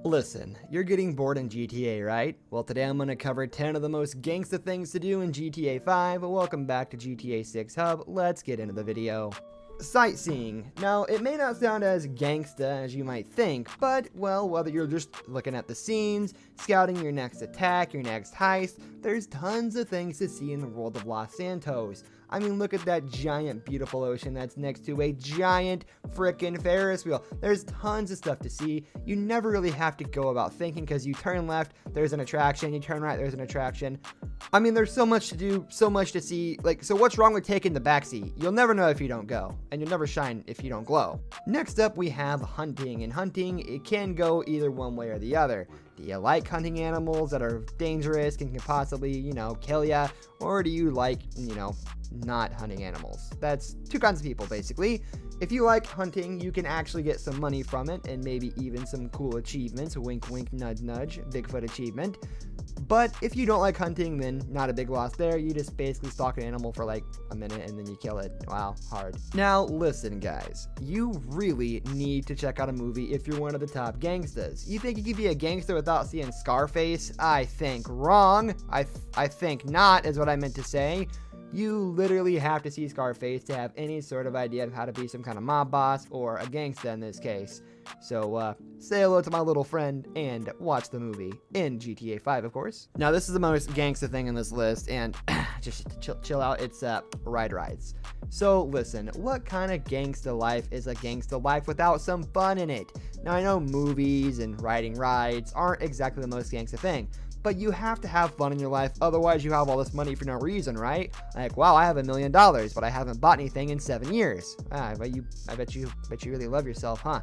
Listen, you're getting bored in GTA, right? Well, today I'm going to cover 10 of the most gangsta things to do in GTA 5. Welcome back to GTA 6 Hub. Let's get into the video. Sightseeing. Now, it may not sound as gangsta as you might think, but, well, whether you're just looking at the scenes, scouting your next attack, your next heist, there's tons of things to see in the world of Los Santos. I mean, look at that giant, beautiful ocean that's next to a giant frickin' Ferris wheel. There's tons of stuff to see. You never really have to go about thinking, because you turn left, there's an attraction, you turn right, there's an attraction. I mean, there's so much to do, so much to see. Like, so what's wrong with taking the backseat? You'll never know if you don't go, and you'll never shine if you don't glow. Next up, we have hunting. And hunting, it can go either one way or the other. Do you like hunting animals that are dangerous and can possibly, kill ya? Or do you like, not hunting animals? That's two kinds of people, basically. If you like hunting, you can actually get some money from it and maybe even some cool achievements. Wink, wink, nudge, nudge. Bigfoot achievement. But if you don't like hunting, then not a big loss there. You just basically stalk an animal for like a minute and then you kill it. Wow, hard. Now, listen, guys. You really need to check out a movie if you're one of the top gangstas. You think you could be a gangster without seeing Scarface? I think wrong. I think not, is what I meant to say. You literally have to see Scarface to have any sort of idea of how to be some kind of mob boss, or a gangsta in this case. So, say hello to my little friend and watch the movie in GTA 5, of course. Now, this is the most gangsta thing in this list, and just chill out, it's rides. So, listen, what kind of gangsta life is a gangsta life without some fun in it? Now, I know movies and riding rides aren't exactly the most gangsta thing, but you have to have fun in your life, otherwise you have all this money for no reason, right? Like, wow, I have $1 million, but I haven't bought anything in 7 years. I bet you really love yourself, huh?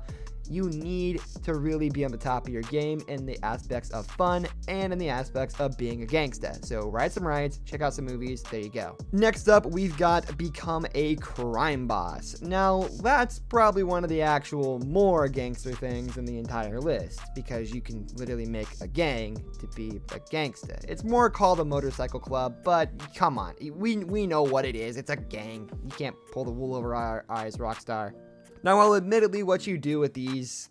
You need to really be on the top of your game in the aspects of fun and in the aspects of being a gangsta. So ride some rides, check out some movies, there you go. Next up, we've got become a crime boss. Now, that's probably one of the actual more gangster things in the entire list, because you can literally make a gang to be a gangsta. It's more called a motorcycle club, but come on, we know what it is. It's a gang. You can't pull the wool over our eyes, Rockstar. Now, while admittedly what you do with these,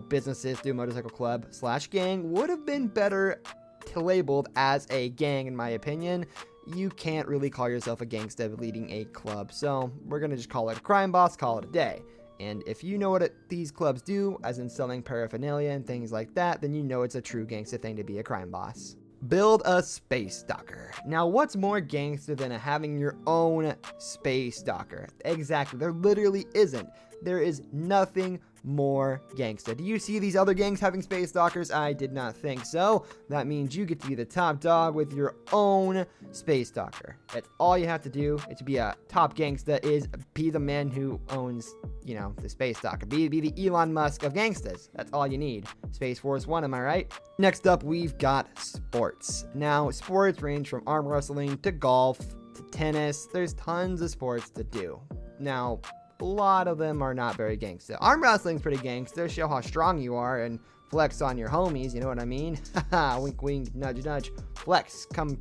businesses through motorcycle club / gang would have been better to labeled as a gang, in my opinion, you can't really call yourself a gangsta leading a club. So we're going to just call it a crime boss, call it a day. And if you know what these clubs do, as in selling paraphernalia and things like that, then you know it's a true gangsta thing to be a crime boss. Build a space docker. Now, what's more gangster than having your own space docker? Exactly. There literally isn't. There is nothing more gangsta. Do you see these other gangs having space dockers? I did not think so. That means you get to be the top dog with your own space docker. That's all you have to do to be a top gangsta, is be the man who owns, the space docker. Be the Elon Musk of gangstas. That's all you need. Space Force One, am I right? Next up, we've got sports. Now, sports range from arm wrestling to golf to tennis. There's tons of sports to do. Now, a lot of them are not very gangsta. Arm wrestling's pretty gangsta. Show how strong you are and flex on your homies, you know what I mean? Haha, wink, wink, nudge, nudge. Flex, come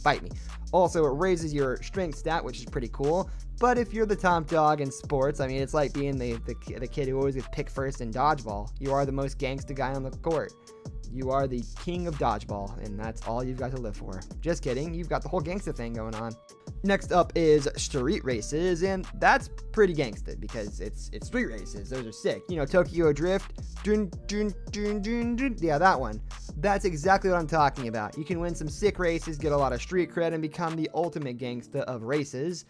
fight me. Also, it raises your strength stat, which is pretty cool. But if you're the top dog in sports, I mean, it's like being the kid who always gets picked first in dodgeball. You are the most gangsta guy on the court. You are the king of dodgeball, and that's all you've got to live for. Just kidding, you've got the whole gangsta thing going on. Next up is street races, and that's pretty gangsta because it's street races. Those are sick. Tokyo Drift. Dun, dun, dun, dun, dun. Yeah, that one. That's exactly what I'm talking about. You can win some sick races, get a lot of street cred, and become the ultimate gangsta of races.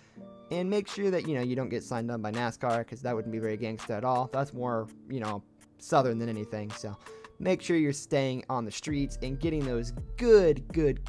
And make sure that, you don't get signed on by NASCAR, because that wouldn't be very gangsta at all. That's more, southern than anything, so make sure you're staying on the streets and getting those good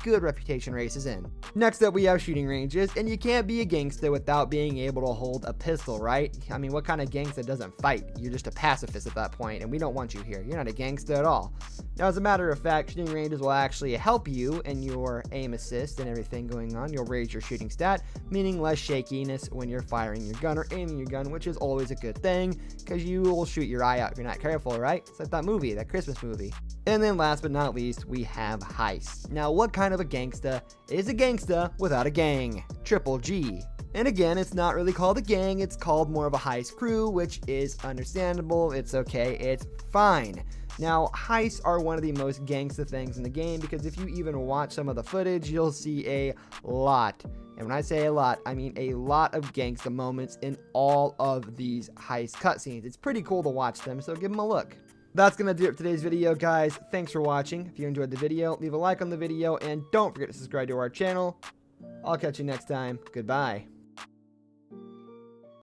reputation races in. Next up, we have shooting ranges, and you can't be a gangsta without being able to hold a pistol, right? I mean, what kind of gangsta doesn't fight? You're just a pacifist at that point, and we don't want you here. You're not a gangsta at all. Now, as a matter of fact, shooting ranges will actually help you in your aim assist and everything going on. You'll raise your shooting stat, meaning less shakiness when you're firing your gun or aiming your gun, which is always a good thing, because you will shoot your eye out if you're not careful, right? It's like that movie, that Christmas movie. And then last but not least, we have heists. Now, what kind of a gangsta is a gangsta without a gang? Triple G. And again, it's not really called a gang, it's called more of a heist crew, which is understandable, it's okay, it's fine. Now, heists are one of the most gangsta things in the game because if you even watch some of the footage, you'll see a lot. And when I say a lot, I mean a lot of gangsta moments in all of these heist cutscenes. It's pretty cool to watch them, so give them a look. That's going to do it for today's video, guys. Thanks for watching. If you enjoyed the video, leave a like on the video, and don't forget to subscribe to our channel. I'll catch you next time. Goodbye.